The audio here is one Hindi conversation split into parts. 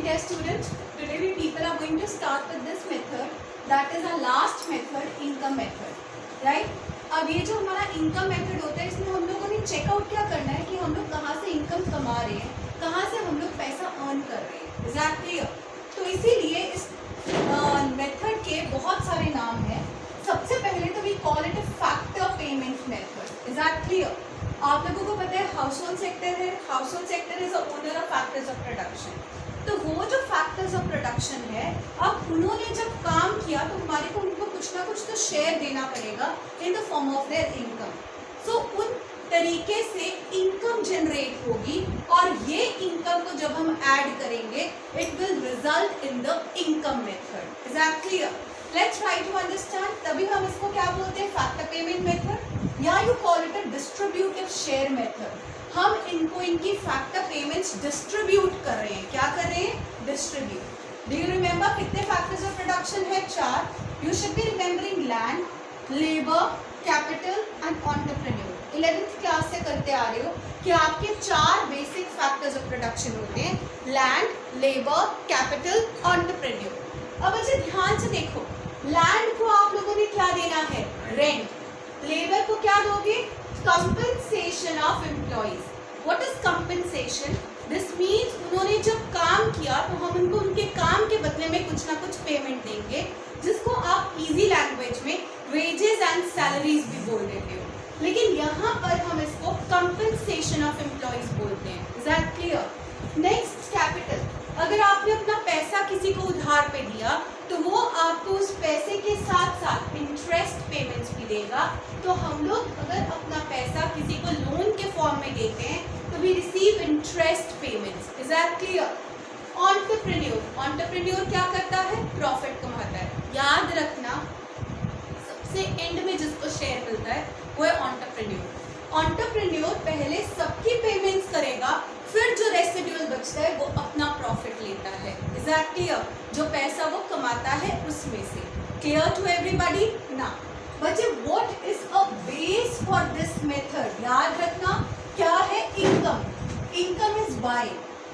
dear students, today we people are going to start with this method, that is our last method, income method, right? अब ये जो हमारा इनकम मेथड होता है, इसमें हम लोगों ने चेकआउट क्या करना है कि हम लोग कहाँ से इनकम कमा रहे हैं, कहाँ से हम लोग पैसा अर्न कर रहे हैं, एग्जैक्टली। तो इसीलिए इस मेथड के बहुत सारे नाम हैं। सबसे पहले तो we call it a factor payment method, exactly. आप लोगों को पता है हाउस होल्ड सेक्टर है, household sector is a owner of factors of production. तो वो जो फैक्टर्स ऑफ प्रोडक्शन है, अब उन्होंने जब काम किया तो हमारे को उनको कुछ ना कुछ तो शेयर देना पड़ेगा in the form of their income. So उन तरीके से इनकम जनरेट होगी और ये इनकम को जब हम ऐड करेंगे it will result in the income method. Is that clear? Let's try to understand. तभी हम इसको क्या बोलते हैं, फैक्टर पेमेंट मेथड, या you call it a distributive share method. हम इनको इनकी फैक्टर पेमेंट्स डिस्ट्रीब्यूट कर रहे हैं। क्या कर रहे हैं? डिस्ट्रीब्यूट। डू यू रिमेंबर कितने फैक्टर्स ऑफ प्रोडक्शन है? 4। You should be remembering land, labour, capital and entrepreneur. 11th class से करते आ रहे हो कि आपके 4 बेसिक फैक्टर्स ऑफ प्रोडक्शन होते हैं, लैंड, लेबर, कैपिटल, एंटरप्रेन्योर। अब अच्छा ध्यान से देखो, लैंड को आप लोगों ने क्या देना है? रेंट। लेबर को क्या दोगे? Compensation of employees. What is compensation? This means उन्होंने जब काम किया तो हम उनको उनके काम के बदले में कुछ ना कुछ पेमेंट देंगे, जिसको आप इजी लैंग्वेज में वेजेस एंड सैलरीज भी बोल देते हो, लेकिन यहाँ पर हम इसको कंपनसेशन ऑफ एम्प्लॉइज बोलते हैं। Is that clear? Next, capital. अगर आपने अपना पैसा किसी को उधार पे दिया तो वो आपको उस पैसे के साथ साथ इंटरेस्ट पेमेंट्स भी देगा। तो हम लोग अगर अपना पैसा किसी को लोन के फॉर्म में देते हैं तो we receive interest payments. Is that clear? Entrepreneur, entrepreneur क्या करता है? प्रॉफिट कमाता है। याद रखना, सबसे एंड में जिसको शेयर मिलता है वो है एंटरप्रेन्योर। एंटरप्रेन्योर पहले सबकी पेमेंट्स करेगा, फिर जो रेसिड्यूअल बचता है वो अपना प्रॉफिट लेता है। Is that clear? जो पैसा वो कमाता है उसमें से। Clear to everybody? ना बच्चे, what is a base for this method? याद रखना क्या है? इनकम। Income is by.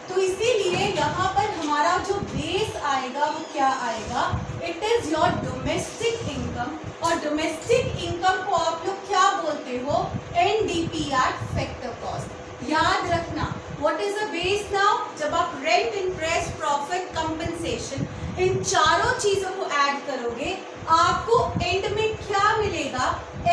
तो इसीलिए यहाँ पर हमारा जो बेस आएगा वो क्या आएगा? It is your domestic income. और डोमेस्टिक इनकम को आप लोग क्या बोलते हो? NDP at factor cost. याद रखना, what is the base now? जब आप रेंट, इंटरेस्ट, प्रॉफिट, कंपनसेशन, इन चारों चीजों को ऐड करोगे आपको एंड में क्या मिलेगा?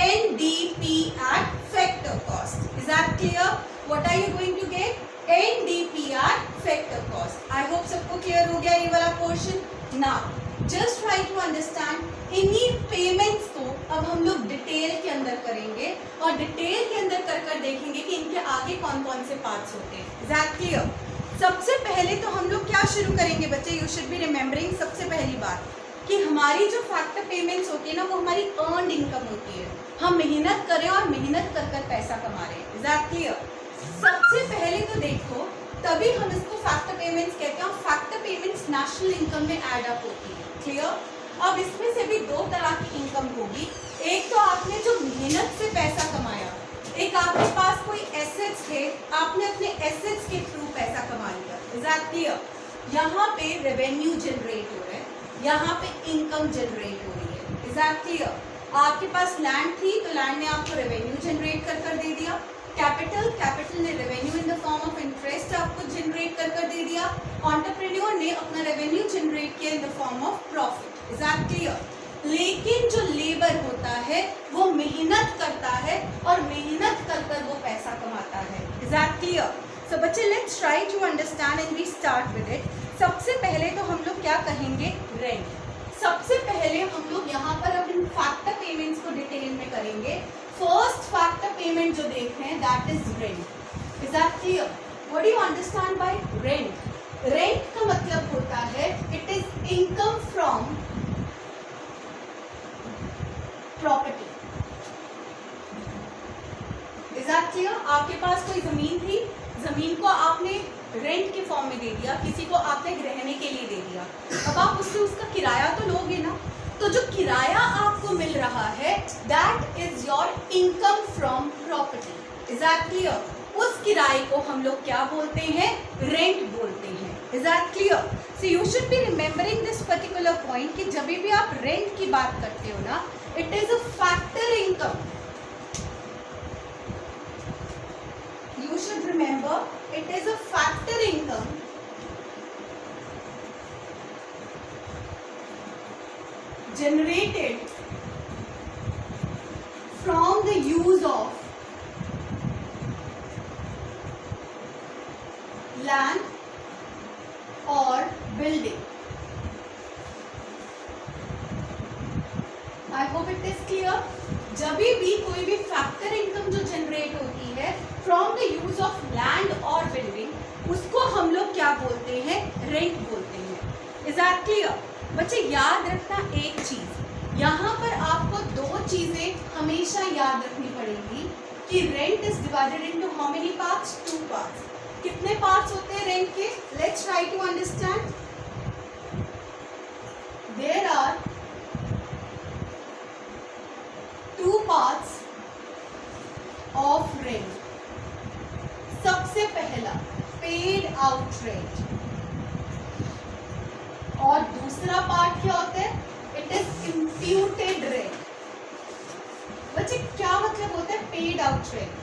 NDP at factor cost. Is that clear? What are you going to get? NDP at factor cost. I hope सबको क्लियर हो गया ये वाला portion. Now just try to understand, इन्हीं पेमेंट्स को अब हम लोग डिटेल के अंदर करेंगे और डिटेल के अंदर कर देखेंगे कि इनके आगे कौन कौन से पार्ट्स होते हैं। Is that clear? सबसे पहले तो हम लोग क्या शुरू करेंगे बच्चे? यू शुड बी रिमेंबरिंग, सबसे पहली बात कि हमारी जो फैक्टर पेमेंट्स होती है ना, वो हमारी अर्नड इनकम होती है। हम मेहनत करें और मेहनत कर कर पैसा कमा रहे हैं। Is that clear? सबसे पहले तो देखो, तभी हम इसको फैक्टर पेमेंट्स कहते हैं। और फैक्टर पेमेंट्स नेशनल इनकम में ऐड अप होती है। क्लियर? अब इसमें से भी 2 तरह की इनकम होगी। एक तो आपने जो मेहनत से पैसा कमाया, एक आपके पास कोई एसेट्स थे, आपने अपने एसेट्स के थ्रू पैसा कमा लिया। Is that clear? यहाँ पे रेवेन्यू जनरेट हो रहा है, यहाँ पे इनकम जनरेट हो रही है। Is that clear? आपके पास लैंड थी तो लैंड ने आपको रेवेन्यू जनरेट कर कर दे दिया। कैपिटल, कैपिटल ने revenue in the form of interest आपको जनरेट कर कर दे दिया। एंटरप्रेन्योर ने अपना रेवेन्यू जनरेट किया इन the form of profit. Is that clear? लेकिन जो लेबर होता है वो मेहनत करता है और मेहनत कर कर वो पैसा कमाता है। Is that clear? सो बच्चे, let's try to understand and we start with it. सबसे पहले तो हम लोग क्या कहेंगे? रेंट। सबसे पहले हम लोग यहाँ पर अब इन फैक्टर पेमेंट्स को डिटेल में करेंगे। फर्स्ट फैक्टर पेमेंट जो देख रहे हैं that is rent. Is that clear? What do you understand bye rent? Rent का मतलब होता है it is income from property. Is that clear? आपके पास कोई जमीन थी, जमीन को आपने रेंट के फॉर्म में दे दिया, किसी को आपने रहने के लिए दे दिया। अब आप उससे उसका किराया तो लोगे ना, तो जो किराया आपको मिल रहा है that is your income from property. Is that clear? उस किराए को हम लोग क्या बोलते हैं? रेंट बोलते हैं। Is that clear? So you should be remembering this particular point कि जब भी आप रेंट की बात करते हो ना, it is a factor income. You should remember it is a factor income generated from the use of land or building. I hope it is clear. जब भी कोई भी फैक्टर इनकम जो जनरेट होती है from the use of land और बिल्डिंग, उसको हम लोग क्या बोलते हैं? रेंट बोलते हैं। Is that clear? बच्चे याद रखना एक चीज, यहाँ पर आपको दो चीजें हमेशा याद रखनी पड़ेगी कि rent is divided into how many parts? 2 parts. कितने पार्ट्स होते हैं रेंट के? Let's try to understand. There are 2 parts of rent. सबसे पहला पेड आउट रेंट, और दूसरा पार्ट क्या होता है? It is imputed rent. बच्चे क्या मतलब होता है पेड आउट रेंट?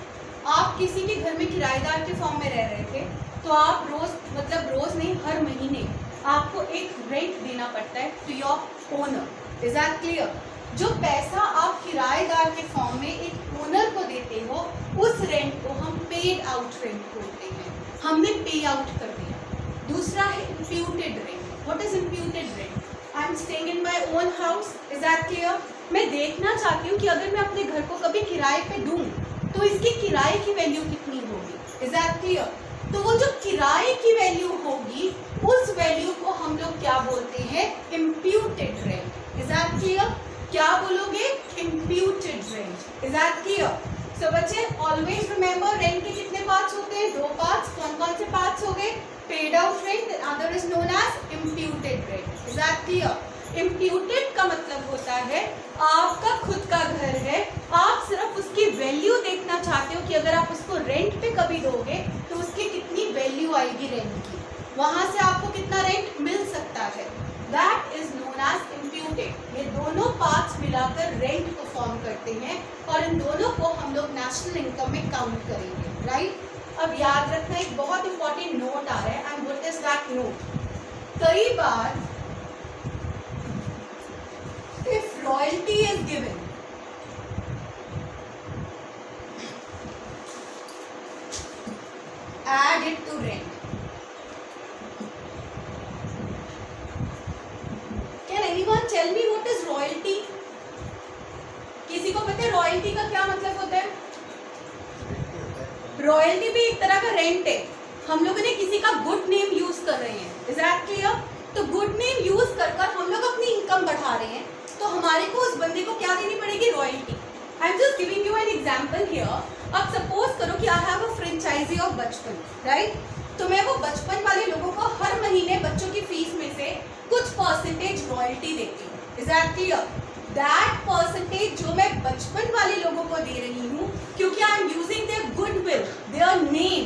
आप किसी के घर में किराएदार के फॉर्म में रह रहे थे, तो आप रोज, मतलब रोज नहीं, हर महीने आपको एक रेंट देना पड़ता है to your owner. Is that clear? जो पैसा आप किराएदार के फॉर्म में एक ओनर को देते हो, उस रेंट को हम पेड आउट रेंट बोलते हैं। हमने पे आउट कर दिया। दूसरा है imputed rent. What is imputed rent? I am staying in my own house. Is that clear? मैं देखना चाहती हूँ कि अगर मैं अपने घर को कभी किराए पे दूँ तो इसकी किराए की वैल्यू कितनी होगी। Is that clear? तो वो जो किराए की वैल्यू होगी, उस वैल्यू को हम लोग क्या बोलते हैं? Imputed rent. Is that clear? क्या बोलोगे? Imputed rent. Is that clear? So बच्चे ऑलवेज रिमेंबर रेंट के कितने पार्ट्स होते हैं? 2 पार्ट्स। कौन कौन से पार्ट्स हो गए? Paid out rent, other is known as imputed rent. Is that clear? Imputed का मतलब होता है आपका खुद का घर है, आप सिर्फ उसकी वैल्यू देखना चाहते हो कि अगर आप उसको रेंट पे कभी दोगे तो उसकी कितनी वैल्यू आएगी रेंट की, वहां से आपको कितना रेंट मिल सकता है। That is known as imputed. ये दोनों पार्ट्स मिलाकर रेंट को फॉर्म करते हैं और इन दोनों को हम लोग नेशनल इनकम में काउंट करेंगे। राइट? अब याद रखना एक बहुत इंपॉर्टेंट नोट आ रहा है, and what is that note? कई बार if royalty is given, add it to rent. Can anyone tell me what is royalty? किसी को पता है रॉयल्टी का क्या मतलब होता है? रॉयल्टी भी एक तरह का रेंट है। हम लोगों ने किसी का गुड नेम यूज कर रहे हैं। Is that clear? तो गुड नेम यूज कर हम लोग अपनी इनकम बढ़ा रहे हैं, तो हमारे को उस बंदे को क्या देनी पड़ेगी? Royalty. I am just giving you an example here. अब सपोज करो कि I have a franchisee of Bachpan, right? तो मैं वो बचपन वाले लोगों को हर महीने बच्चों की फीस में से कुछ परसेंटेज रॉयल्टी देती हूँ। Is that clear? That percentage जो मैं बचपन वाले लोगों को दे रही हूँ, क्योंकि I am using their goodwill, their name,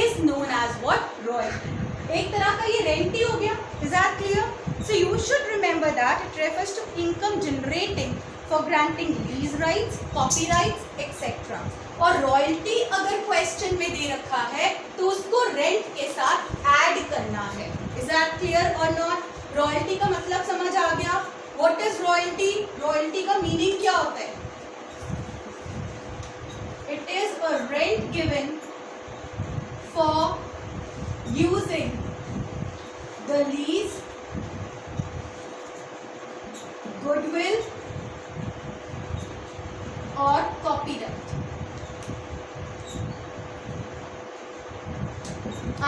is known as what? Royalty. एक तरह का ये रेंट ही हो गया। Is that clear? So you should remember that it refers to income generating for granting lease rights, copyrights, etc. और रॉयल्टी अगर क्वेश्चन में दे रखा है तो उसको रेंट के साथ ऐड करना है। Is that clear or not? Royalty का मतलब समझ आ गया? What is royalty? रॉयल्टी का मीनिंग क्या होता है? It is a rent given for using the lease, goodwill और copyright.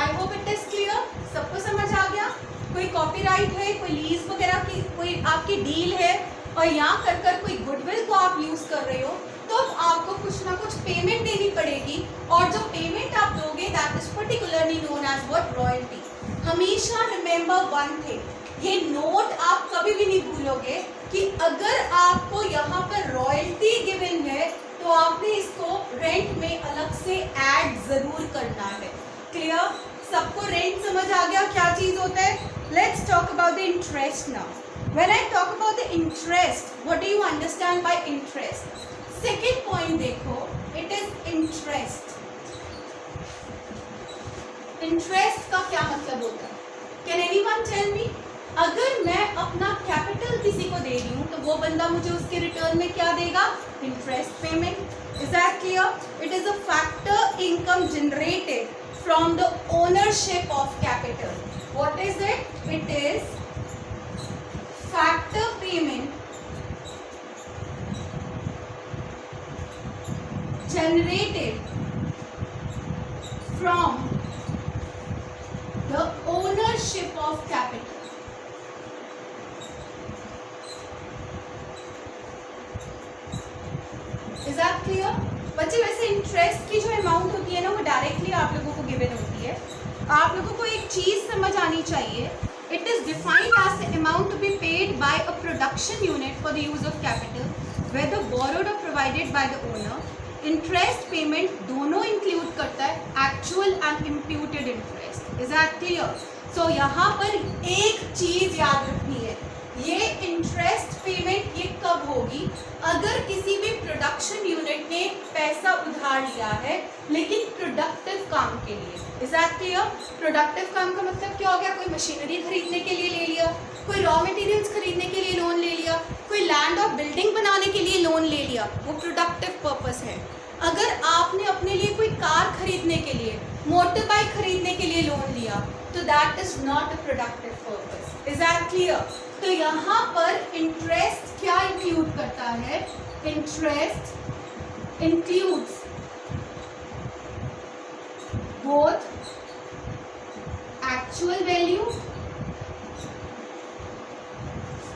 I hope it is clear. सबको समझ आ गया? कोई कॉपीराइट है, कोई लीज वगैरह की कोई आपकी डील है और यहाँ कर कोई गुडविल को आप यूज कर रहे हो, तो आपको कुछ ना कुछ पेमेंट देनी पड़ेगी, और जो पेमेंट आप दोगे that is particularly known as what? Royalty. हमेशा रिमेंबर वन थिंग, ये नोट आप कभी भी नहीं भूलोगे कि अगर आपको यहाँ पर रॉयल्टी गिवन है तो आपने इसको रेंट में अलग से ऐड जरूर करना है। क्लियर? सबको रेंट समझ आ गया क्या चीज होता है? Let's talk about the interest now. When I talk about the interest, what do you understand by interest? Second point देखो, इट इज इंटरेस्ट. इंटरेस्ट का क्या मतलब होता है? Can anyone tell me? अगर मैं अपना कैपिटल किसी को दे रही हूँ तो वो बंदा मुझे उसके रिटर्न में क्या देगा? Interest payment. Is that clear? It is a factor income generated from the ownership of capital. What is it? It is factor payment generated from the ownership of capital. Is that clear? बच्चे वैसे इंटरेस्ट की जो अमाउंट होती है ना वो डायरेक्टली आप लोगों को गिवन होती है. आप लोगों को एक चीज समझ आनी चाहिए. It is defined as the amount to be paid by a production unit for the use of capital, whether borrowed or provided by the owner. Interest payment दोनों इंक्लूड करता है actual and imputed interest. Is that clear? So यहाँ पर एक चीज याद रखनी है, ये इंटरेस्ट पेमेंट ये कब होगी? अगर किसी भी प्रोडक्शन यूनिट ने पैसा उधार लिया है लेकिन प्रोडक्टिव काम के लिए. Is that clear? प्रोडक्टिव काम का मतलब क्या हो गया? कोई मशीनरी खरीदने के लिए ले लिया, कोई रॉ मटेरियल्स खरीदने के लिए लोन ले लिया, कोई लैंड और बिल्डिंग बनाने के लिए लोन ले लिया, वो प्रोडक्टिव पर्पस है. अगर आपने अपने लिए कोई कार खरीदने के लिए, मोटर बाइक खरीदने के लिए लोन लिया तो that is not a productive purpose. Is that clear? तो यहाँ पर इंटरेस्ट क्या इंक्लूड करता है? Interest includes both actual value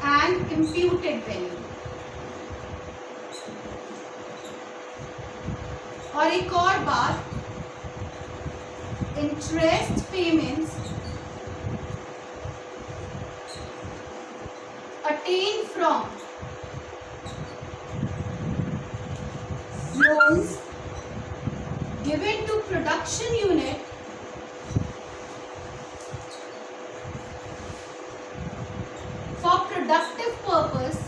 and imputed value. और एक और बात, interest payments attain from loans given to production unit for productive purpose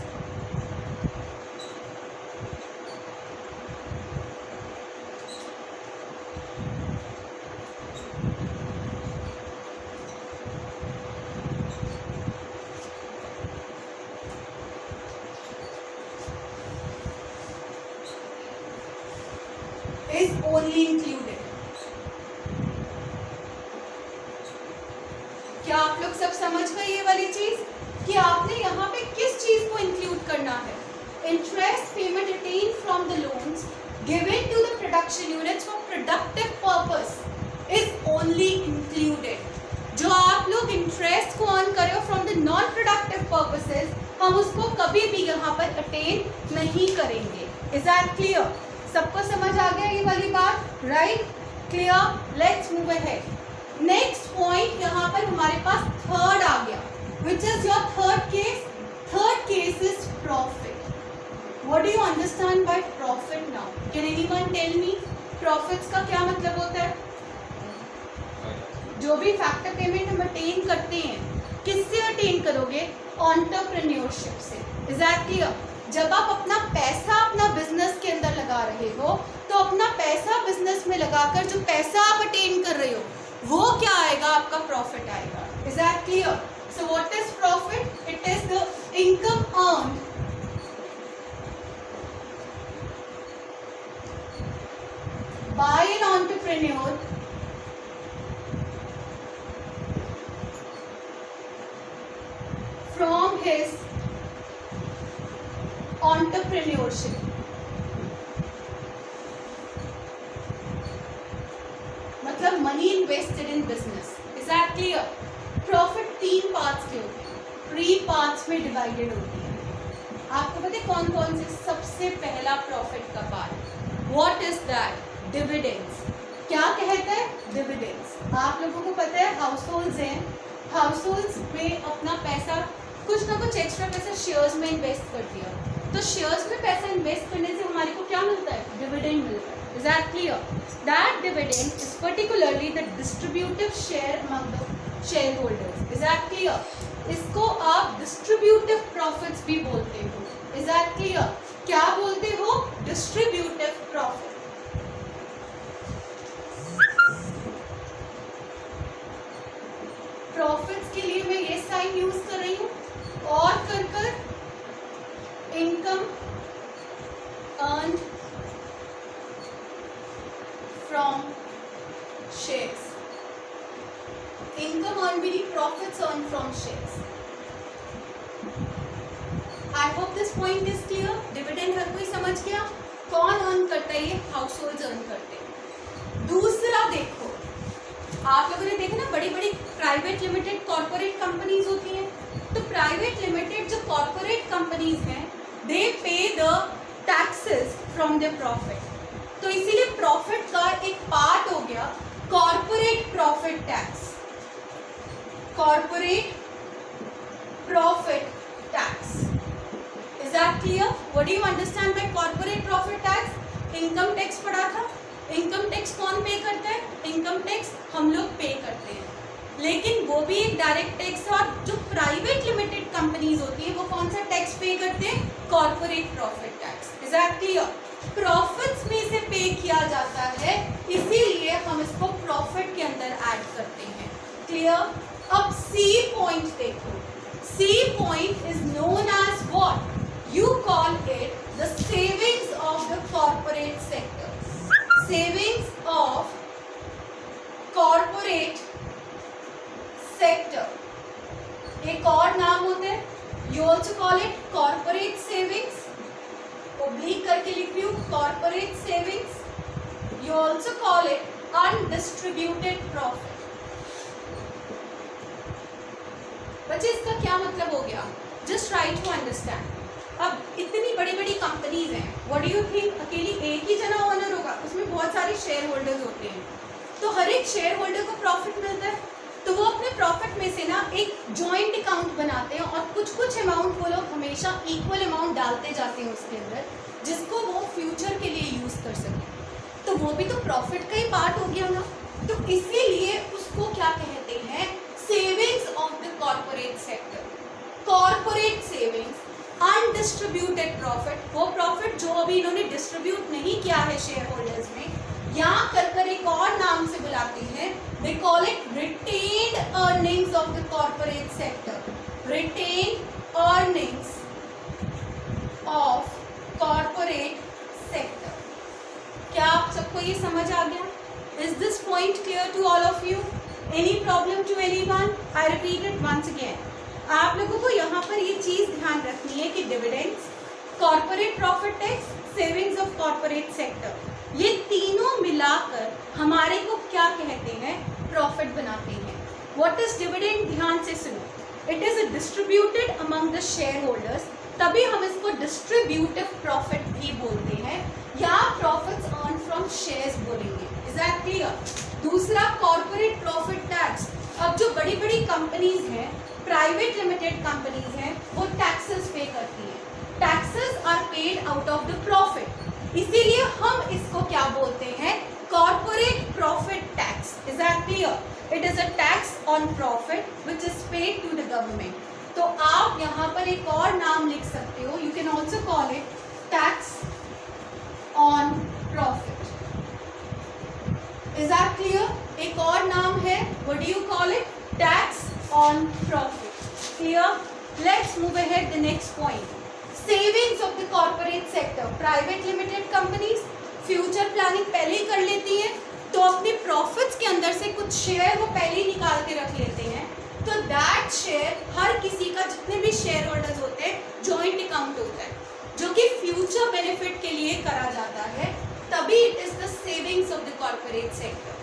is only included. क्या आप लोग सब समझ गए ये वाली चीज कि आपने यहाँ पे किस चीज को इंक्लूड करना है? Interest payment attain from the loans given to the production units for productive purpose is only included. जो आप लोग इंटरेस्ट को अर्न कर रहे हो from the non productive purposes, हम उसको कभी भी यहाँ पर अटेन नहीं करेंगे. Is that clear? सबको समझ आ गया ये वाली बात? Right? Clear? Let's move ahead. Next point यहाँ पर हमारे पास थर्ड आ गया. Which is your third case? Third case is profit. What do you understand by profit now? Can anyone tell me profits का क्या मतलब होता है? जो भी फैक्टर पेमेंट हम अटेन करते हैं, किससे अटेन करोगे? एंटरप्रेन्योरशिप से. Is that clear? जब आप अपना पैसा अपना बिजनेस के अंदर लगा रहे हो तो अपना पैसा बिजनेस में लगाकर जो पैसा आप अटेन कर रहे हो वो क्या आएगा? आपका प्रॉफिट आएगा. Is that clear? So what is profit? It is the income earned by an entrepreneur from his entrepreneurship. मतलब money invested in business. Is that clear? Profit 3 parts के होते हैं, 3 पार्ट्स में डिवाइडेड होती है. आपको पता है कौन कौन से? सबसे पहला प्रॉफिट का part what is that? Dividends. क्या कहता है? डिविडेंड्स. आप लोगों को पता है हाउस होल्ड्स हैं, हाउस होल्ड्स में अपना पैसा कुछ ना कुछ एक्स्ट्रा पैसा शेयर्स में इन्वेस्ट कर दिया, तो शेयर्स में पैसा इन्वेस्ट करने से हमारे को क्या मिलता है? डिविडेंड मिलता है. Is that clear? That dividend is particularly the distributive share among the shareholders. Is that clear? इसको आप distributive profits भी बोलते हो. Is that clear? क्या बोलते हो? Distributive profit. प्रॉफिट्स के लिए मैं ये साइन यूज कर रही हूँ और कर income earned from shares. Income earn भी नहीं, profits earn from shares. I hope this point is clear. Dividend हर कोई समझ गया. कौन अर्न करता है? ये हाउस होल्ड अर्न करते हैं. दूसरा देखो, आप लोगों ने देखा ना बड़ी बड़ी प्राइवेट लिमिटेड कॉर्पोरेट कंपनीज होती हैं. तो प्राइवेट लिमिटेड जो कॉर्पोरेट कंपनीज हैं दे पे the taxes from their profit. तो इसीलिए प्रॉफिट का एक पार्ट हो गया corporate profit tax. Corporate profit tax. Is that clear? What do you understand bye corporate profit tax? Income tax पढ़ा था. इनकम टैक्स कौन पे करता है? इनकम टैक्स हम लोग पे करते हैं, लेकिन वो भी एक डायरेक्ट टैक्स है. और जो प्राइवेट लिमिटेड कंपनीज होती है वो कौन सा टैक्स पे करते हैं? Corporate profit tax. Is that clear? Profits में से पे किया जाता है, इसीलिए हम इसको प्रॉफिट के अंदर ऐड करते हैं. क्लियर? अब सी पॉइंट देखो. C point is known as what? You call it the savings of the corporate sector. Savings of corporate sector. एक और नाम होता है, you also call it corporate savings. Oblique करके लिख रही हूँ, corporate savings. You also call it undistributed profit. बच्चे इसका क्या मतलब हो गया? Just try to understand. अब इतनी बड़ी बड़ी कंपनीज हैं, व्हाट डू यू थिंक अकेली एक ही जना ओनर होगा? उसमें बहुत सारे शेयर होल्डर्स होते हैं. तो हर एक शेयर होल्डर को प्रॉफिट मिलता है, तो वो अपने प्रॉफिट में से ना एक जॉइंट अकाउंट बनाते हैं और कुछ कुछ अमाउंट वो लोग हमेशा इक्वल अमाउंट डालते जाते हैं उसके अंदर, जिसको वो फ्यूचर के लिए यूज कर सकें. तो वो भी तो प्रॉफिट का ही पार्ट हो गया ना. तो इसीलिए उसको क्या कहते हैं? Savings of the corporate sector. Corporate savings, undistributed profit, वो प्रॉफिट जो अभी इन्होंने डिस्ट्रीब्यूट नहीं किया है शेयर होल्डर्स में, या कर एक और नाम से बुलाते हैं. They call it retained earnings of the corporate sector. Retained earnings of corporate sector. क्या आप सबको ये समझ आ गया? Is this point clear to all of you? Any problem to anyone? I repeat it once again. आप लोगों को यहाँ पर ये चीज ध्यान रखनी है कि dividends, corporate profit tax, savings of corporate sector, ये तीनों मिलाकर हमारे को क्या कहते हैं? प्रॉफिट बनाते हैं. What is dividend? ध्यान से सुनो. It is distributed among the share holders, तभी हम इसको डिस्ट्रीब्यूटिव प्रॉफिट भी बोलते हैं, या प्रॉफिट्स अर्न फ्रॉम शेयर्स बोलेंगे. Is that clear? दूसरा कॉर्पोरेट प्रॉफिट टैक्स. अब जो बड़ी बड़ी कंपनीज हैं, प्राइवेट लिमिटेड कंपनीज हैं, वो टैक्सेस पे करती हैं. Taxes are paid out of the profit, इसीलिए हम इसको क्या बोलते हैं? Corporate profit tax. Is that clear? It is a tax on profit which is paid to the government. तो आप यहाँ पर एक और नाम लिख सकते हो. You can also call it tax on profit. Is that clear? एक और नाम है, what do you call it? Tax on profit. Clear? Let's move ahead the next point. Savings of the corporate sector. Private limited companies future planning पहले ही कर लेती हैं, तो अपने profits के अंदर से कुछ शेयर वो पहले ही निकाल के रख लेते हैं. तो that share हर किसी का, जितने भी शेयर होल्डर्स होते हैं, joint account होता है, जो कि future benefit के लिए करा जाता है. तभी it is the savings of the corporate sector.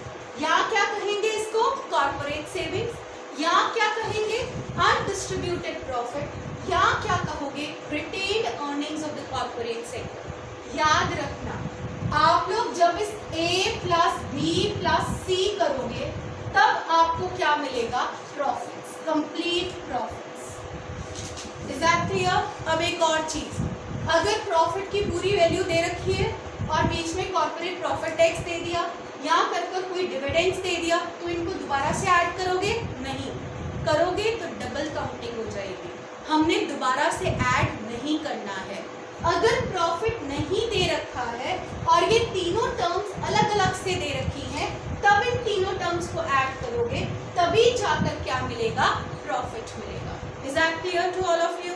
या क्या कहेंगे इसको? Corporate savings. या क्या कहेंगे? Undistributed profit. या क्या कहोगे? Retained earnings of the corporate sector. याद रखना, आप लोग जब इस A plus B plus C करोगे तब आपको क्या मिलेगा? Profits, complete profits. Is that clear? अब एक और चीज, अगर प्रॉफिट की पूरी वैल्यू दे रखी है और बीच में कॉर्पोरेट प्रॉफिट टैक्स दे दिया या कर कोई डिविडेंड्स दे दिया, तो इनको दोबारा से ऐड करोगे? नहीं करोगे तो डबल काउंटिंग हो जाएगी। हमने दोबारा से ऐड नहीं करना है। अगर प्रॉफिट नहीं दे रखा है और ये तीनों टर्म्स अलग अलग से दे रखी हैं, तब इन तीनों टर्म्स को ऐड करोगे, तभी जाकर क्या मिलेगा? प्रॉफिट मिलेगा। Is that clear to all of you?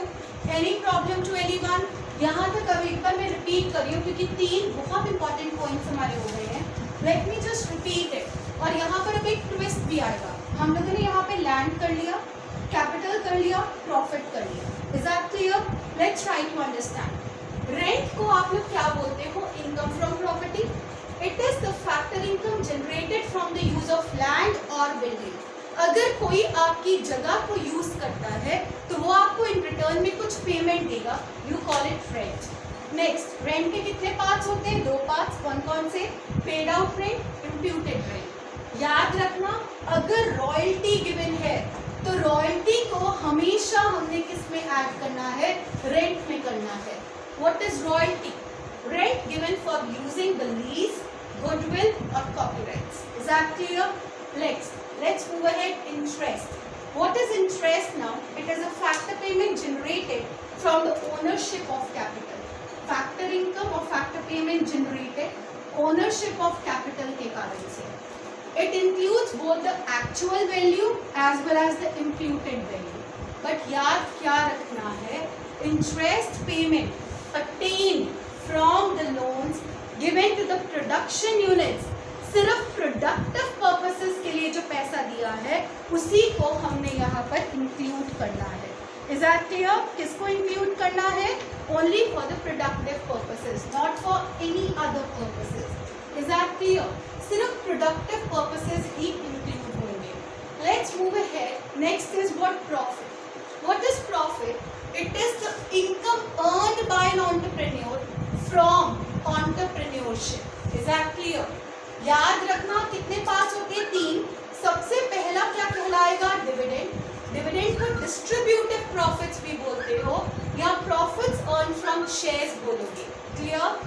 Any problem to anyone? यहाँ तक अब एक बार मैं रिपीट कर रही हूँ क्योंकि 3 बहुत इंपॉर्टेंट पॉइंट्स हमारे हो गए हैं। Late me just repeat it. और यहाँ पर अब एक ट्विस्ट भी आएगा। हम लोगों ने यहाँ पे लैंड कर लिया, कैपिटल कर लिया, प्रॉफिट कर लिया। Is that clear? Let's try to understand. Rent को आप लोग क्या बोलते हो? Income from property. It is the factor income generated from the use of land और बिल्डिंग। अगर कोई आपकी जगह को यूज करता है तो वो आपको इन रिटर्न में कुछ पेमेंट देगा, you call it rent. Next, rent के कितने पार्ट्स होते हैं? 2 पार्ट्स। कौन से? Paid out rent, imputed rent. याद रखना, अगर रॉयल्टी गिवन है तो रॉयल्टी को हमेशा हमने किस में ऐड करना है? रेंट में करना है। What is royalty? Rent given for using the lease, goodwill और copyrights. Is that clear? Let's move ahead. Interest. What is interest now? It is a factor payment generated from the ownership of capital. Factor income or factor payment generated ownership of capital के कारण से. It includes both the actual value as well as the imputed value. But याद क्या रखना है? Interest payment attained from the loans given to the production units. सिर्फ प्रोडक्टिव पर्पसेस के लिए जो पैसा दिया है उसी को हमने यहाँ पर इंक्लूड करना है। Is that clear? किसको इंक्लूड करना है? Only for the productive purposes, not for any other purposes. Is that clear? सिर्फ प्रोडक्टिव पर्पसेस ही इंक्लूड होंगे। Let's move ahead. Next is what? Profit. What is profit? It is the income earned by an entrepreneur from entrepreneurship. Is that clear? याद रखना कितने पार्ट्स होते हैं? 3। सबसे पहला क्या कहलाएगा? डिविडेंड। डिविडेंड को डिस्ट्रीब्यूटिव प्रॉफिट्स भी बोलते हो या प्रॉफिट्स अर्न फ्रॉम शेयर्स बोलोगे। क्लियर?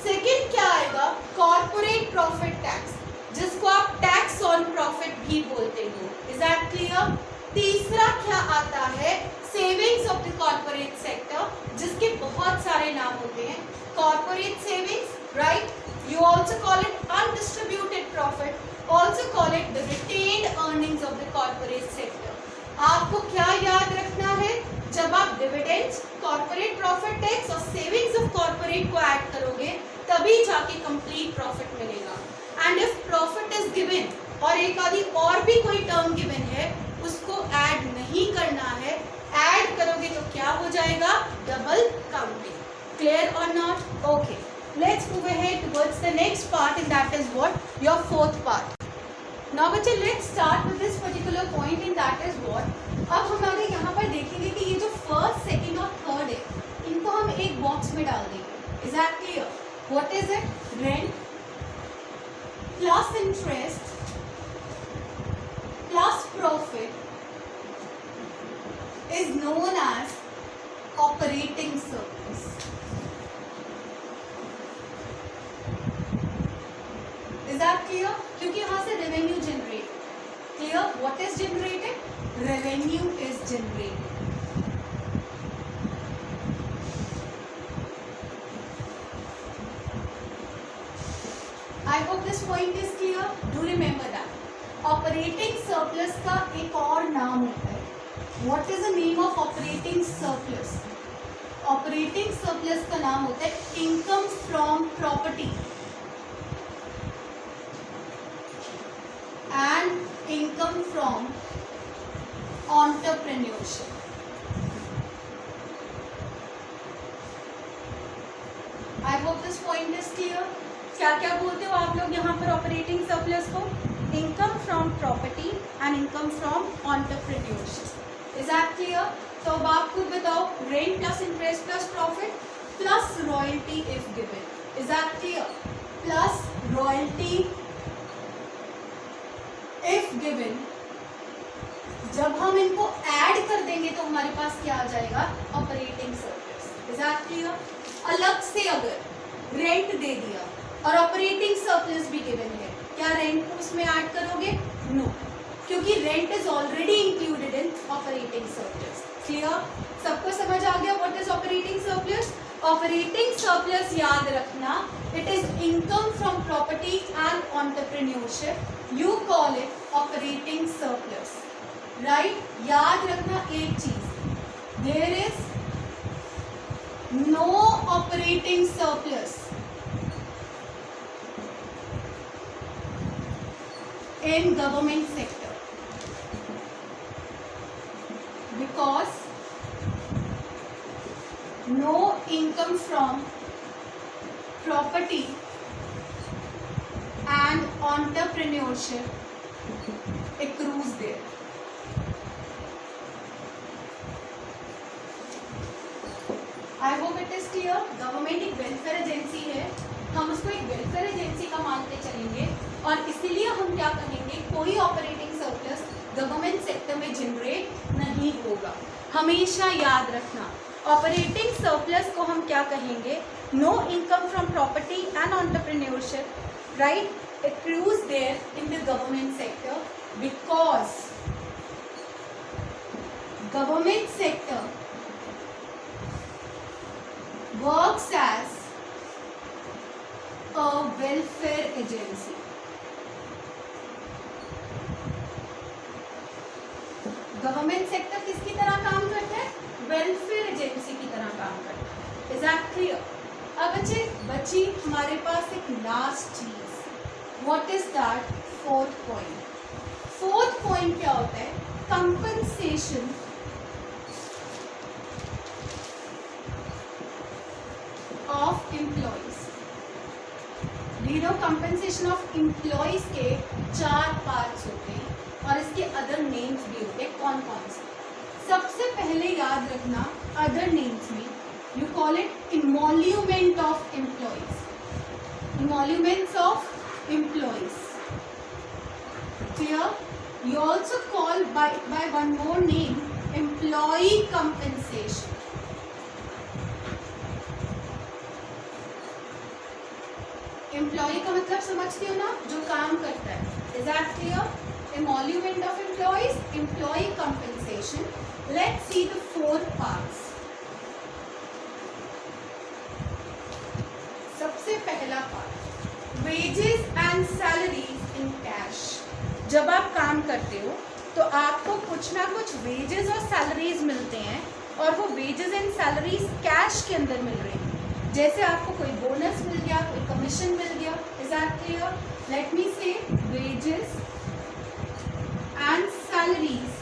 सेकंड क्या आएगा? कॉर्पोरेट प्रॉफिट टैक्स, जिसको आप टैक्स ऑन प्रॉफिट भी बोलते हो। Is that clear? तीसरा क्या आता है? Savings of the corporate sector, जिसके बहुत सारे नाम होते हैं। Corporate savings, right? You also call it undistributed profit, also call it the retained earnings of the corporate sector. आपको क्या याद रखना है? जब आप डिविडेंड्स, कॉर्पोरेट प्रॉफिट टैक्स और सेविंग्स ऑफ कॉर्पोरेट को ऐड करोगे तभी जाके कंप्लीट प्रॉफिट मिलेगा। And if profit is given और एक आदि और भी कोई टर्म गिवन है, उसको ऐड नहीं करना है। ऐड करोगे तो क्या हो जाएगा? Double counting. क्लियर और not? Okay, let's move ahead towards the next part, and that is what? Your 4th part. Now बच्चे, let's start with this particular point, and that is what? अब हमारे यहाँ पर देखेंगे कि ये जो फर्स्ट, सेकंड और थर्ड है, इनको हम एक बॉक्स में डाल देंगे। Is that clear? What is it? Rent plus interest plus profit is known as operating surplus. Is that clear? क्योंकि यहाँ से revenue generate. Clear? What is generated? Revenue is generated. I hope this point is clear. Do remember that operating surplus का एक और नाम होता है। What is the name of operating surplus? Operating surplus का नाम होता है income from property and income from entrepreneurship. I hope this point is clear. क्या क्या बोलते हो आप लोग यहाँ पर ऑपरेटिंग सरप्लस को? Income from property and income from entrepreneurship. Is that clear? तो अब आप खुद बताओ, rent plus interest plus profit plus royalty if given. Is that clear? Plus royalty if given. जब हम इनको ऐड कर देंगे तो हमारे पास क्या आ जाएगा? Operating surplus. Is that clear? अलग से अगर रेंट दे दिया और ऑपरेटिंग सरप्लस भी गिवन है, क्या रेंट को उसमें ऐड करोगे? नो, क्योंकि rent is already included in operating surplus. Clear? सबको समझ आ गया what is operating surplus? Operating surplus याद रखना, it is income from property and entrepreneurship, you call it operating surplus, right? याद रखना एक चीज, there is no operating surplus in government sector because no income from property and entrepreneurship accrues there. I hope it is clear. Government एक वेलफेयर एजेंसी है, हम उसको एक वेलफेयर एजेंसी का मानते चलेंगे और इसीलिए हम क्या कहेंगे, कोई ऑपरेटिंग सरप्लस गवर्नमेंट सेक्टर में जनरेट नहीं होगा। हमेशा याद रखना, ऑपरेटिंग सरप्लस को हम क्या कहेंगे? No income from property and entrepreneurship, right, accrues there in the government sector because government sector works as a welfare agency. Government sector किसकी तरह काम करता है? वेलफेयर एजेंसी की तरह काम करता है। Is that clear? अब बची हमारे पास एक लास्ट चीज, what is that? Fourth point. Fourth point क्या होता है? Compensation of employees. Compensation of employees के 4 पार्ट्स होते हैं और इसके अदर नेम्स भी होते हैं। कौन कौन से? सबसे पहले याद रखना, अदर नेम्स में you call it emolument of employees, emoluments of employees. Clear? You also call by one more name employee compensation. Employee का मतलब समझती हो ना, जो काम करता है। Is that clear? Emolument of employees, employee compensation. Let's see the 4 parts. सबसे पहला part, wages and salaries in cash. जब आप काम करते हो तो आपको कुछ ना कुछ wages और salaries मिलते हैं और वो wages and salaries cash के अंदर मिल रहे हैं। जैसे आपको कोई बोनस मिल गया, कोई कमीशन मिल गया। Is that clear? Let me say wages and salaries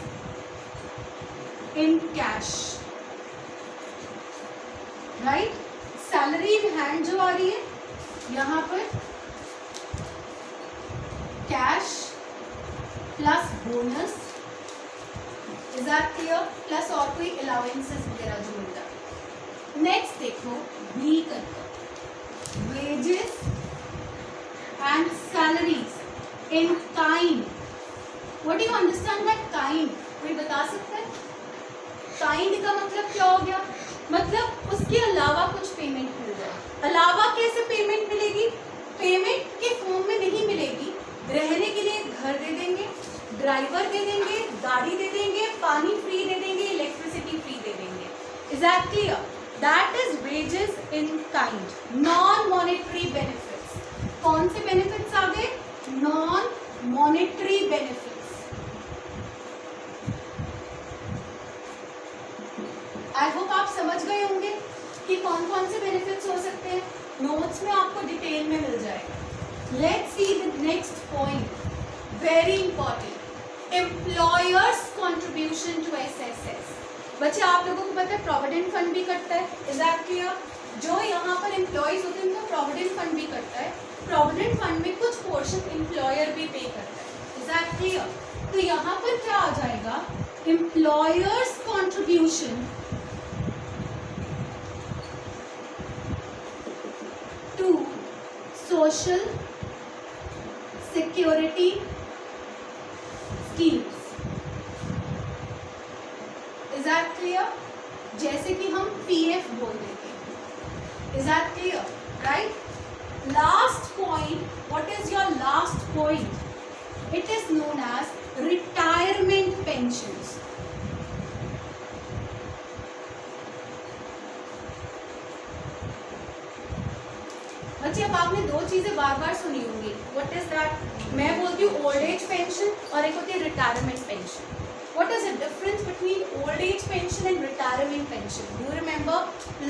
in cash, right? Salary in hand जो आ रही है यहाँ पर, cash plus bonus, is that clear? Plus और कोई अलाउंसेस वगैरह जो मिल रहा है। नेक्स्ट देखो, बी करके wages and salaries in kind. What do you understand by kind? कोई बता सकता है? Kind का मतलब क्या हो गया? मतलब उसके अलावा कुछ पेमेंट मिल जाए। अलावा कैसे पेमेंट मिलेगी? पेमेंट के फॉर्म में नहीं मिलेगी। रहने के लिए घर दे देंगे, ड्राइवर दे देंगे, गाड़ी दे देंगे, पानी फ्री दे देंगे, इलेक्ट्रिसिटी फ्री दे देंगे। Is that clear? That is wages in kind. Non-monetary benefits. कौन से benefits आ गए? Non-monetary benefits. आई होप आप समझ गए होंगे कि कौन कौन से बेनिफिट्स हो सकते हैं। नोट्स में आपको डिटेल में मिल जाएगा। Let's see the next point, very important, employer's contribution to SSS. बच्चे आप लोगों को पता है प्रोविडेंट फंड भी कटता है। Is that clear? जो यहाँ पर एम्प्लॉयज होते हैं उनका प्रोविडेंट फंड भी कटता है। प्रोविडेंट फंड में कुछ पोर्शन एम्प्लॉयर भी पे करता है। Is that clear? तो यहाँ पर क्या आ जाएगा? Employers contribution to social security schemes. Is that clear? जैसे कि हम PF बोल देते हैं। Is Is that clear? Right? Last point. What is your last point? It is known as retirement pensions. बच्चे अब आपने दो चीजें बार बार सुनी होंगी. What is that? मैं बोलती हूँ ओल्ड एज पेंशन और एक होती है retirement pension. What is the difference between old age pension and retirement pension? Do you remember?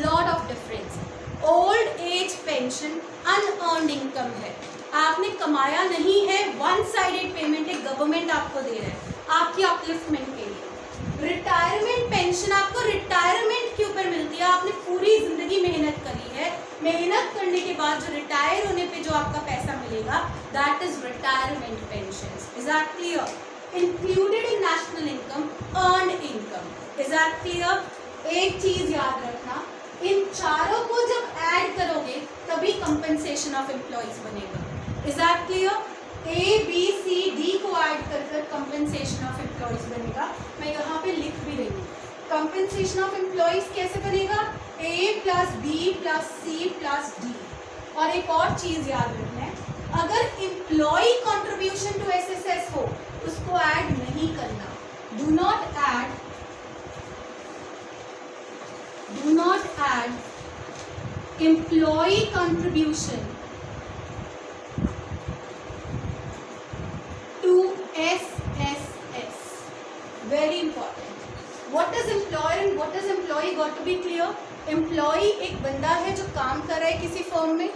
Lot of difference. Old age pension unearned income है, आपने कमाया नहीं है, वन साइडेड पेमेंट है, गवर्नमेंट आपको दे रहा है आपकी अपलिफ्टमेंट के लिए. रिटायरमेंट पेंशन आपको रिटायरमेंट के ऊपर मिलती है, आपने पूरी जिंदगी मेहनत करी है, मेहनत करने के बाद जो रिटायर होने पे जो आपका पैसा मिलेगा, that is retirement pension. Is that clear? Included in national income, earned income. Is that clear? एक चीज याद रखना, इन चारों को जब ऐड करोगे तभी कंपनसेशन ऑफ एम्प्लॉइज बनेगा. Is that clear? A B C D को ऐड कर कंपनसेशन ऑफ एम्प्लॉइज बनेगा. मैं यहाँ पे लिख भी रही हूँ. कंपनसेशन ऑफ एम्प्लॉइज कैसे बनेगा? A plus B plus C plus D. और एक और चीज याद रखना है, अगर एम्प्लॉय कंट्रीब्यूशन टू एसएसएस हो उसको ऐड नहीं करना. Do not add employee contribution to SSS. Very important. What is employer and what is employee got to be clear. Employee एक बंदा है जो काम कर रहा है किसी फर्म में,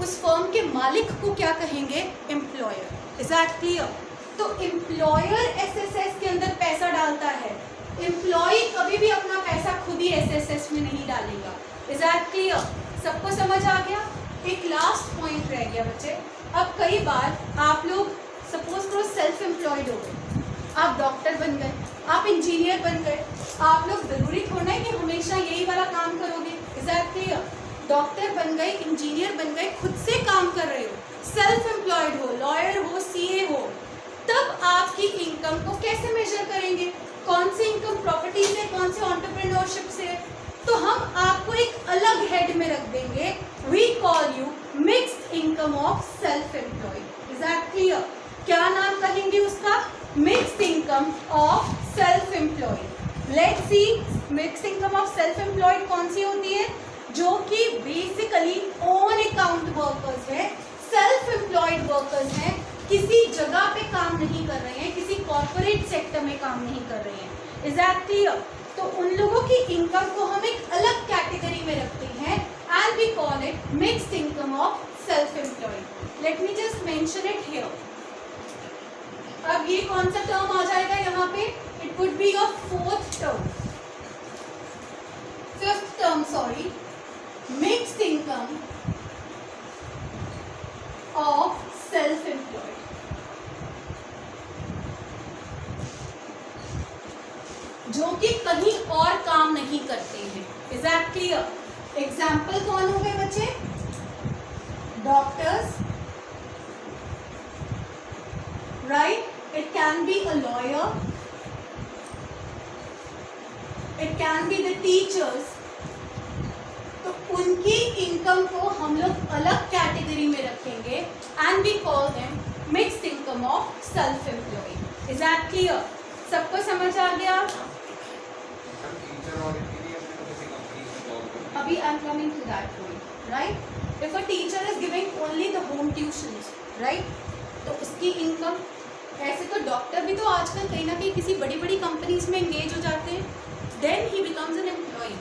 उस फर्म के मालिक को क्या कहेंगे? एम्प्लॉयर. Is that clear? तो एम्प्लॉयर एसएसएस के अंदर पैसा डालता है, एम्प्लॉय कभी भी अपना पैसा खुद ही एसएसएस में नहीं डालेगा. Is that clear? सबको समझ आ गया? एक लास्ट पॉइंट रह गया बच्चे. अब कई बार आप लोग सपोज करो सेल्फ एम्प्लॉयड हो गए, आप डॉक्टर बन गए, आप इंजीनियर बन गए, आप लोग जरूरी थोड़ा है कि हमेशा यही वाला काम करोगे. Is that clear? डॉक्टर बन गए, इंजीनियर बन गए, खुद से काम कर रहे हो, सेल्फ एम्प्लॉयड हो, लॉयर हो, सीए हो, तब आपकी इनकम को कैसे मेजर करेंगे? कौन सी इनकम प्रॉपर्टी से, कौन से एंटरप्रेन्योरशिप से? तो हम आपको एक अलग हेड में रख देंगे. We call you mixed income of self employed. Is that clear? क्या नाम कहेंगे उसका? Mixed income of self employed. Let's see, mixed income of self employed कौन सी होती है? जो कि बेसिकली ऑन अकाउंट वर्कर्स है, सेल्फ एम्प्लॉयड वर्कर्स हैं, किसी जगह पे काम नहीं कर रहे हैं, किसी कॉर्पोरेट सेक्टर में काम नहीं कर रहे हैं. Is that clear? तो उन लोगों की इनकम को हम एक अलग कैटेगरी में रखते हैं and we call it mixed income of self employed. Let me just mention it here. अब ये कौन सा टर्म आ जाएगा यहाँ पे? It would be your fifth term, sorry. Mixed income of self employed. जो कि कहीं और काम नहीं करते हैं. Is that clear? एग्जाम्पल कौन हो गए बच्चे? Doctors, right? It can be a lawyer, it can be the teachers. तो उनकी इनकम को हम लोग अलग कैटेगरी में रखेंगे and we call them mixed income of self employed. Is that clear? सबको समझ आ गया? अभी I am coming to that point. Right? If a teacher is giving only the home tuitions, right, तो उसकी इनकम, ऐसे तो डॉक्टर भी तो आजकल कहीं ना कहीं किसी बड़ी बड़ी कंपनीज में एंगेज हो जाते हैं, then he becomes an employee.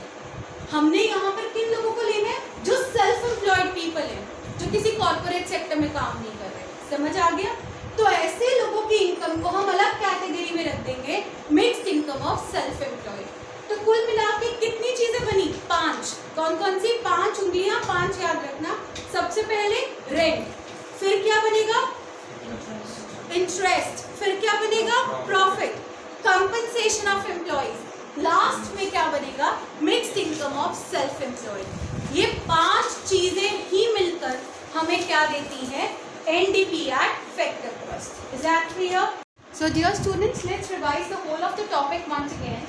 हमने यहाँ पर किन लोगों को लेना है? जो सेल्फ एम्प्लॉयड पीपल हैं, जो किसी कॉर्पोरेट सेक्टर में काम नहीं कर रहे. समझ आ गया? तो ऐसे लोगों की इनकम को हम अलग कैटेगरी में रख देंगे, mixed income of self employed. तो कुल मिला के कितनी चीजें बनी? 5. कौन कौन सी? 5 उंगलियां, 5 याद रखना. सबसे पहले रेंट, फिर क्या बनेगा? इंटरेस्ट, फिर क्या बनेगा? Profit, compensation of employees, last में क्या बनेगा? Mixed income of self employed. ये 5 चीजें ही मिलकर हमें क्या देती है? NDP at factor cost. Is that clear? So dear students, let's revise the whole of the topic once again.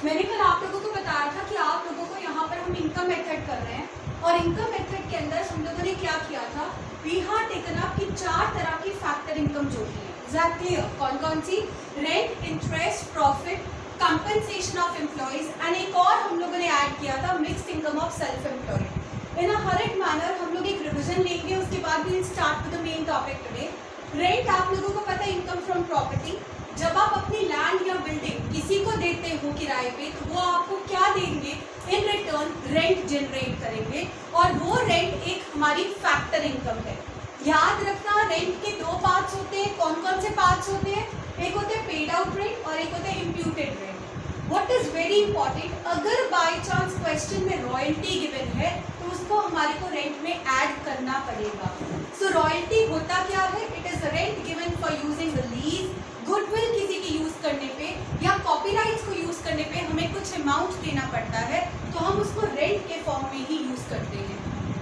मैंने कल आप लोगों को बताया था कि आप लोगों को यहाँ पर हम इनकम मेथड कर रहे हैं और इनकम मेथड के अंदर हम लोगों ने क्या किया था, वी हैव टेकन अप कि 4 तरह की फैक्टर इनकम जो है, एग्जैक्टली कौन कौन सी, rent, interest, profit, compensation of employees and एक और हम लोगों ने ऐड किया था mixed income of self employed. In a hurried manner हम लोग एक रिविजन लेंगे, उसके बाद we will start with the main topic today. Rent आप लोगों को पता है, इनकम फ्रॉम प्रॉपर्टी। जब आप अपनी लैंड या बिल्डिंग किसी को देते हो किराए पे, तो वो आपको क्या देंगे, इन रिटर्न रेंट जनरेट करेंगे, और वो रेंट एक हमारी फैक्टर इनकम है। याद रखना, रेंट के 2 पार्ट्स होते हैं। कौन कौन से पार्ट्स होते हैं, एक होते हैं पेड आउट रेंट और एक होते हैं imputed rent. What is very important, अगर बाय चांस क्वेश्चन में रॉयल्टी गिवन है तो उसको हमारे को रेंट में ऐड करना पड़ेगा। सो रॉयल्टी होता क्या है, it is rent given for using the lease, goodwill किसी की यूज करने पे या कॉपीराइट्स को यूज करने पे हमें कुछ अमाउंट देना पड़ता है, तो हम उसको रेंट के फॉर्म में ही यूज करते हैं।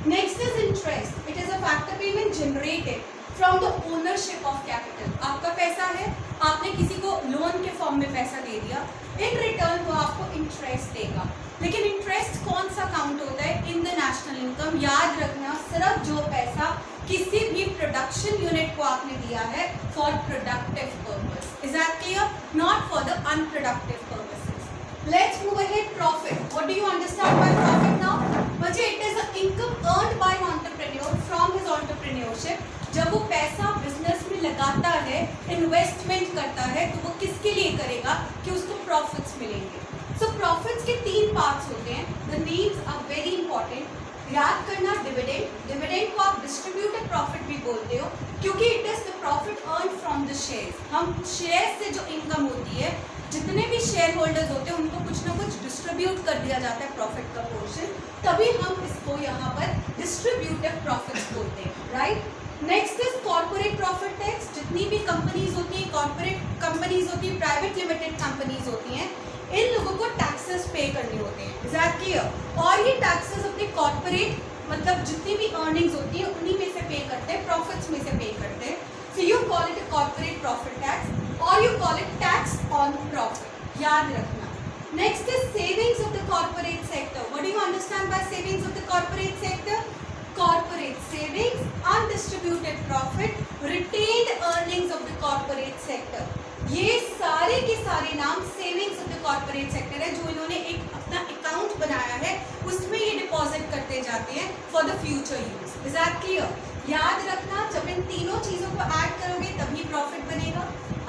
Next is interest, it is a factor payment generated from the ownership of capital. आपका पैसा है, आपने किसी को लोन के फॉर्म में पैसा दे दिया, इन रिटर्न वो आपको इंटरेस्ट देगा। लेकिन इंटरेस्ट कौन सा काउंट होता है, इन द नेशनल इनकम। याद रखना, सिर्फ जो पैसा किसी भी प्रोडक्शन यूनिट को आपने दिया है for productive purpose, is that clear, not for the unproductive purposes. Let's move ahead, profit. What do you understand by profit now? बच्चे, it is the income earned by an entrepreneur from his entrepreneurship. जब वो पैसा बिजनेस में लगाता है, इन्वेस्टमेंट करता है, तो वो किसके लिए करेगा, कि उसको प्रॉफिट्स मिलेंगे। सो प्रॉफिट्स के 3 पार्ट्स होते हैं, the names are very important. याद करना, डिविडेंड, डिविडेंड को आप डिस्ट्रीब्यूटेड प्रॉफिट भी बोलते हो, क्योंकि it is the profit earn from the shares. हम शेयर से जो इनकम होती है, जितने भी शेयर होल्डर्स होते हैं उनको कुछ ना कुछ डिस्ट्रीब्यूट कर दिया जाता है प्रॉफिट का पोर्शन, तभी हम इसको यहाँ पर डिस्ट्रीब्यूटिव प्रॉफिट्स बोलते हैं, right. Next is corporate profit tax. जितनी भी कंपनीज होती हैं, कॉर्पोरेट कंपनीज होती है, प्राइवेट लिमिटेड कंपनीज होती हैं, इन लोगों को टैक्सेस पे करने होते हैं, इज दैट क्लियर। और ये टैक्सेस अपने कॉर्पोरेट मतलब जितनी भी अर्निंग्स होती है उन्हीं में से पे करते हैं, प्रॉफिट्स में से पे करते हैं। So you call it a corporate profit tax और you call it tax on profit, याद रखना। Next is savings of the corporate sector. What do you understand by savings of the corporate sector? Corporate savings, undistributed profit, retained earnings of the corporate sector. ये सारे के सारे नाम savings of the corporate sector है, जो इन्होंने एक अपना अकाउंट बनाया है, उसमें ये डिपॉजिट करते जाते हैं for the future use. Is that clear? याद रखना, जब इन तीनों चीजों को ऐड करोगे तभी प्रॉफिट बनेगा।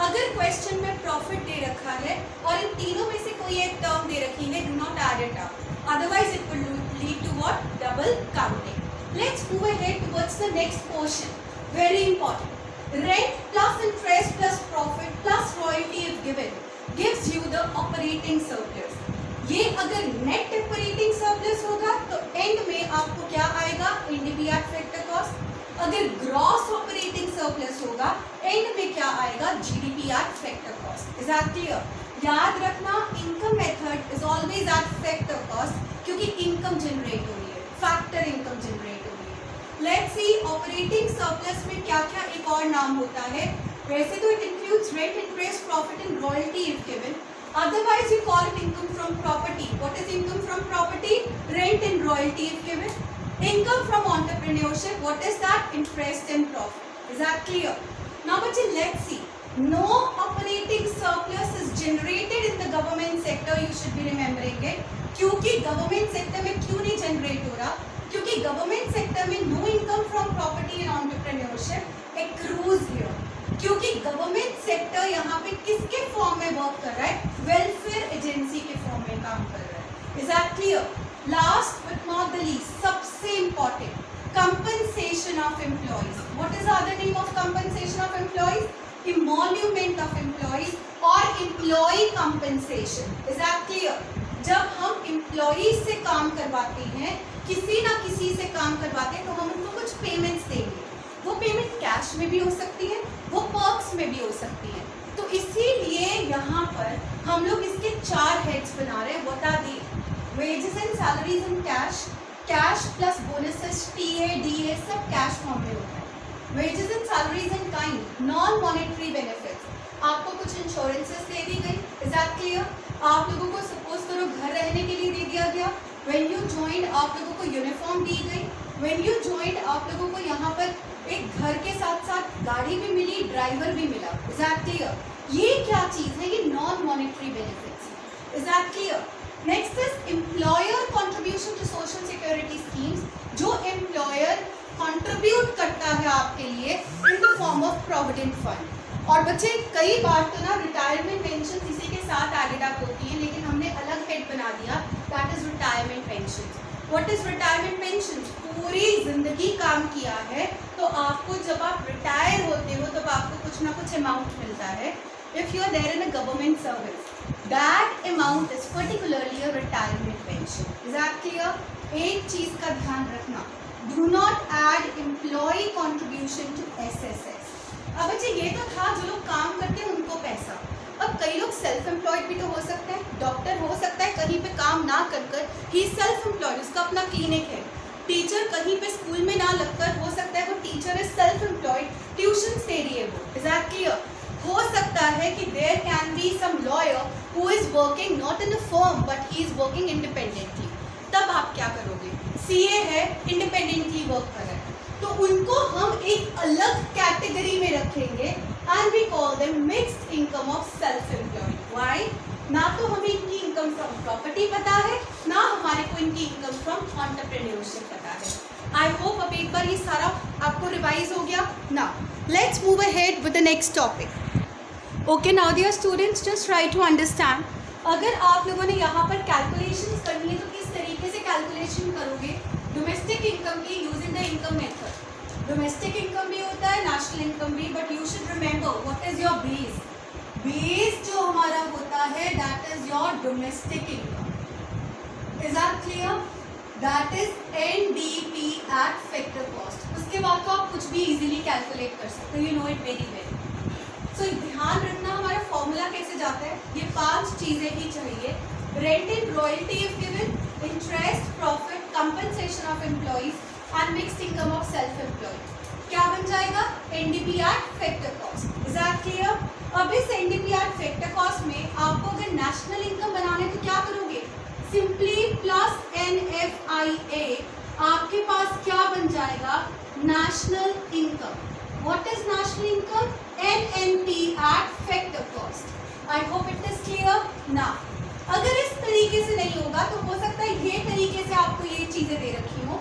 अगर क्वेश्चन में प्रॉफिट दे रखा है और इन तीनों में से कोई एक टर्म दे रखी है, do not add it up, otherwise it will lead to what, double counting. Let's move ahead towards the next portion. Very important. Rent plus interest plus profit plus royalty if given gives you the operating surplus. ये अगर net operating surplus होगा तो end में आपको क्या आएगा, NDP at factor cost. अगर gross operating surplus होगा end में क्या आएगा, GDP at factor cost. Is that clear? याद रखना, income method is always at factor cost क्योंकि income generate हो रही है, factor income generate। Let's see, operating surplus में क्या क्या एक और नाम होता है। वैसे तो it includes rent, interest, profit and royalty if given, otherwise you call it income from property. What is income from property? Rent and royalty if given. Income from entrepreneurship, what is that? Interest and profit. Is that clear? Now बच्चे, let's see, no operating surplus is generated in the government sector, you should be remembering it. क्योंकि गवर्नमेंट सेक्टर में क्यों नहीं जनरेट हो रहा? क्योंकि गवर्नमेंट सेक्टर में no income from property and entrepreneurship accrues here, क्योंकि गवर्नमेंट सेक्टर यहाँ पे किसके फॉर्म में वर्क कर रहा है? वेलफेयर एजेंसी के फॉर्म में काम कर रहा है। Is that clear? Last but not the least, सबसे important, compensation of employees. What is the other name of compensation of employees? Emolument of employees और employ compensation. Is that clear? जब हम एम्प्लॉइज से काम करवाते हैं, किसी ना किसी से काम करवाते हैं, तो हम उनको कुछ पेमेंट्स देंगे। वो पेमेंट कैश में भी हो सकती है, वो पर्क्स में भी हो सकती है। तो इसीलिए यहाँ पर हम लोग इसके 4 हेड्स बना रहे हैं। बता दिए, wages and salaries in cash, cash plus bonuses, TA, DA सब कैश फॉर्म में होता है। Wages and salaries in kind, non monetary benefits, आपको कुछ इंश्योरेंसेस दे दी गई। Is that clear? आप लोगों को सपोज करो घर रहने के लिए दे दिया गया, व्हेन यू ज्वाइंड आप लोगों को यूनिफॉर्म दी गई, व्हेन यू ज्वाइंड आप लोगों को यहाँ पर एक घर के साथ साथ गाड़ी भी मिली, ड्राइवर भी मिला। Is that clear? ये क्या चीज़ है? ये non monetary benefits. Is that clear? Next is employer contribution to social security schemes. जो एम्प्लॉयर कंट्रीब्यूट करता है आपके लिए in the form of provident fund. और बच्चे कई बार तो ना रिटायरमेंट पेंशन इसी के साथ एडेड अप होती है, लेकिन हमने अलग हेड बना दिया, that is retirement pension. What is retirement pension? पूरी जिंदगी काम किया है तो आपको जब आप रिटायर होते हो तब आपको कुछ ना कुछ अमाउंट मिलता है। If you are there in a government service, that amount is particularly a retirement pension. Is that clear? एक चीज का ध्यान रखना, do not add employee contribution to SSS। अब बच्चे ये तो था जो लोग काम करते हैं उनको पैसा। अब कई लोग सेल्फ एम्प्लॉयड भी तो हो सकते हैं, डॉक्टर हो सकता है कहीं पे काम ना कर कर ही सेल्फ एम्प्लॉयड, उसका अपना क्लिनिक है। टीचर कहीं पे स्कूल में ना लगकर हो सकता है वो टीचर है सेल्फ एम्प्लॉयड, ट्यूशन दे रही है वो। Is that clear? हो सकता है कि there can be some lawyer who is working not in a firm but he is working independently. तब आप क्या करोगे? CA है, इंडिपेंडेंटली वर्क कर रहा है, तो उनको हम एक अलग कैटेगरी में रखेंगे and we call them mixed income of self employed. Why? ना तो हमें इनकी इनकम फ्रॉम प्रॉपर्टी पता है, ना हमारे को इनकी इनकम फ्रॉम एंटरप्रेन्योरशिप पता है। आई होप अब एक बार ये सारा आपको रिवाइज हो गया। Now let's move ahead with the next topic. Okay, now dear students just try to understand. अगर आप लोगों ने यहाँ पर कैलकुलेशंस करनी है तो किस तरीके से कैलकुलेशन करोगे? डोमेस्टिक इनकम की using the income method. Domestic income भी होता है, नेशनल इनकम भी, but you should remember what is your base. Base जो हमारा होता है that is your domestic income. Is that clear? That is NDP at factor cost. उसके बाद तो आप कुछ भी इजीली कैलकुलेट कर सकते हो, you know it very well. So ध्यान रखना हमारा फॉर्मूला कैसे जाता है, ये 5 चीजें ही चाहिए। Rent and royalty if given, interest, profit, compensation of employees and mixed income of self employed. क्या बन जाएगा? NDP at factor cost. Is that clear? अब इस NDP एट फैक्टर कॉस्ट में आपको अगर नेशनल इनकम बनाने तो क्या करोगे? सिंपली प्लस NFIA आपके पास क्या बन जाएगा? National income. What is national income? NNP eight factor cost. I hope it is clear. Now अगर इस तरीके से नहीं होगा तो हो सकता है ये तरीके से आपको ये चीजें दे रखी हो,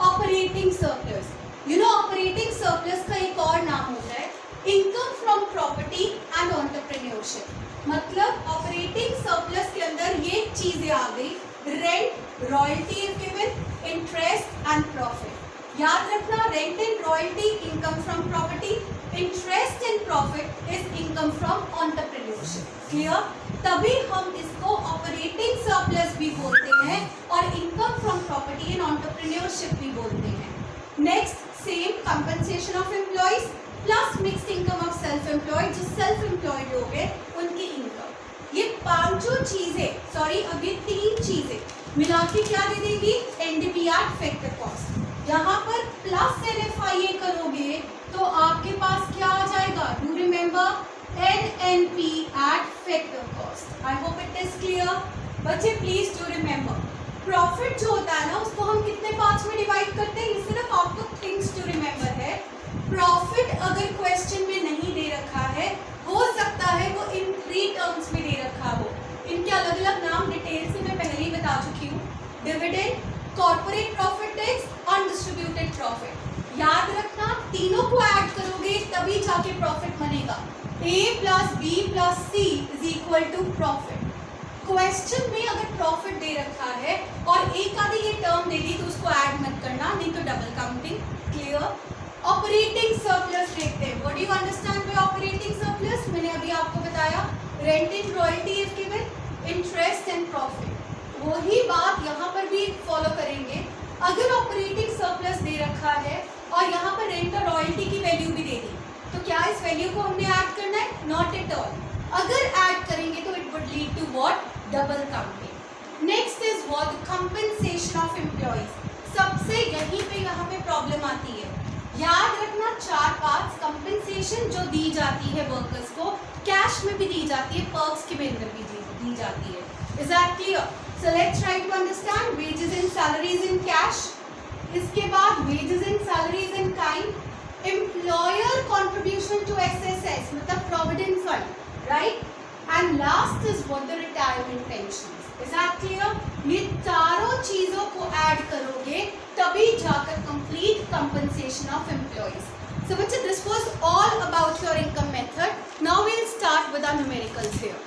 operating surplus. You know operating surplus का एक और नाम होता है income from property and entrepreneurship. मतलब ऑपरेटिंग सरप्लस के अंदर ये चीजें आ गई, rent, royalty if given, interest and profit. याद रखना, rent and royalty income from property, interest and profit is income from entrepreneurship. Clear? तभी हम इसको ऑपरेटिंग सरप्लस भी बोलते हैं और income from property and entrepreneurship भी बोलते हैं। Next, same compensation of employees plus mixed income of self employed, जो सेल्फ एम्प्लॉयड हो गए उनकी इनकम। ये पांचों चीजें, सॉरी अब ये 3 चीजें मिला के क्या दे देंगी? NDP at factor cost. यहाँ पर प्लस NFIA करोगे तो आपके पास क्या आ जाएगा? Do remember NNP eight factor cost. I hope it is clear. बच्चे प्लीज डू रिमेंबर, प्रॉफिट जो होता है ना उसको हम कितने पार्ट्स में डिवाइड करते हैं? ये सिर्फ आपको थिंग्स टू रिमेंबर है। प्रॉफिट अगर क्वेश्चन में नहीं दे रखा है, हो सकता है वो इन 3 टर्म्स में दे रखा हो। इनके अलग अलग नाम डिटेल से मैं पहले ही बता चुकी हूँ। Dividend, corporate profit tax, undistributed profit. याद रखना, तीनों को ऐड करोगे तभी जाके प्रॉफिट बनेगा। A plus B plus C is equal to profit. Question में अगर प्रॉफिट दे रखा है और एक आधी ये टर्म दे दी तो उसको ऐड मत करना, नहीं तो double counting. Clear? Operating surplus देखते हैं। What do you understand bye operating surplus? मैंने अभी आपको बताया, rent and royalty if given, interest and profit. वही बात यहाँ पर भी फॉलो करेंगे। अगर ऑपरेटिंग सरप्लस दे रखा है और यहाँ पर रेंट और रॉयल्टी की वैल्यू भी दे दी तो क्या इस वैल्यू को हमने ऐड करना है? Not at all. अगर ऐड करेंगे तो it would lead to what? Double counting. Next is what? Compensation of employees. सबसे यहीं पे यहाँ पे प्रॉब्लम आती है। याद रखना 4 पार्ट्स। कंपनसेशन जो दी जाती है वर्कर्स को, कैश में भी दी जाती है, पर्क्स के अंदर भी दी जाती है। Is that clear? So let's try to understand wages and salaries in cash. इसके बाद wages and salaries in kind, employer contribution to SSS मतलब provident fund, right? And last is what the retirement pensions. Is that clear? ये चारों चीजों को add करोगे तभी जाकर complete compensation of employees. So बच्चे, this was all about your income method. Now we'll start with our numericals here.